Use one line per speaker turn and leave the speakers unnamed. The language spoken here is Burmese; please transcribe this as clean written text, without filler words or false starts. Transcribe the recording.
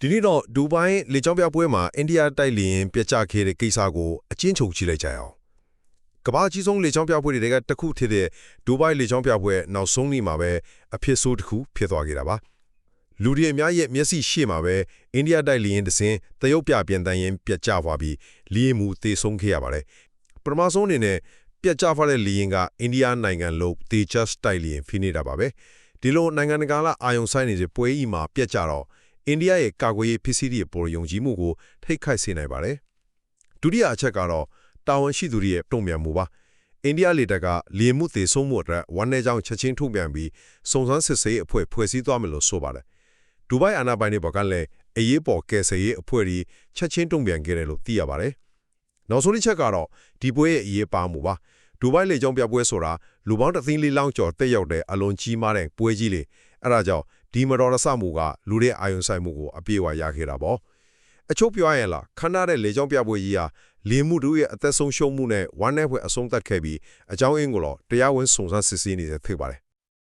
ဒီနေ့တော့ဒူဘိုင်းလေကြောင်းပြပွဲမှာအိန္ဒိယတိုက်လေရင်ပြတ်ကျခဲ့တဲ့ကိစ္စကိုအချင်းချုပ်ကြည့်လိုက်ကြအောင်ကမ္ဘာကြီးဆုံးလေကြောင်းပြပွဲတွေကတစ်ခုထည်တဲ့ဒူဘိုင်းလေကြောင်းပြပွဲနောက်ဆုံးနေ့မှာပဲအဖြစ်ဆိုးတစ်ခုဖြစ်သွားခဲ့တာပါလူတွေအများရဲ့မျက်စိရှေ့မှာပဲအိန္ဒိယတိုက်လေရင်တစ်စင်းတရုတ်ပြပြန်တန်းရင်ပြတ်ကျသွားပြီးလီယမှုသေဆုံးခဲ့ရပါတယ်ပထမဆုံးအနေနဲ့ပြတ်ကျသွားတဲ့လီရင်ကအိန္ဒိယနိုင်ငံလို့တေချတ်တိုက်လေရင်ဖိနေတာပါပဲဒီလိုနိုင်ငံတကာလာအာယုံဆိုင်နေတဲ့ပွဲကြီးမှာပြတ်ကျတော့အိန္ဒိယရဲ့ကာကွယ်ရေးပစ္စည်းတွေပေါ်ယုံကြည်မှုကိုထိခိုက်စေနိုင်ပါတယ်။ဒုတိယအချက်ကတော့တာဝန်ရှိသူတွေရဲ့တုံ့ပြန်မှုပါ။အိန္ဒိယလေတပ်ကလေမှုသေဆုံးမှုအတွက်ဝန်내ကြောင့်ချက်ချင်းထုတ်ပြန်ပြီးစုံစမ်းစစ်ဆေးအဖွဲ့ဖွဲ့စည်းသွားမယ်လို့ဆိုပါတယ်။ဒူဘိုင်းအာဏာပိုင်တွေဘက်ကလည်းအရေးပေါ်ကယ်ဆယ်ရေးအဖွဲ့တွေချက်ချင်းတုံ့ပြန်ခဲ့တယ်လို့သိရပါတယ်။နောက်ဆုံးတစ်ချက်ကတော့ဒီပွဲရဲ့အရေးပါမှုပါ။ဒူဘိုင်းလေကြောင်းပြပွဲဆိုတာလူပေါင်း3,400လောင်းကျော်တက်ရောက်တဲ့အလွန်ကြီးမားတဲ့ပွဲကြီးလေ။အဲဒါကြောင့်ဒီမတော်တဆမှုကလူတဲ့အာယုံဆိုင်မှုကိုအပြေအဝရခဲ့တာပေါ့အချုပ်ပြောရရင်လားခဏတဲ့လေကြောင်းပြပွဲကြီးဟာလေမှုတို့ရဲ့အသက်ဆုံးရှုံးမှုနဲ့ဝမ်းနည်းဖွယ်အဆုံးသတ်ခဲ့ပြီးအကြောင်းအင်းကိုတော့တရားဝင်စုံစမ်းစစ်ဆေးနေစေဖြစ်ပါတယ်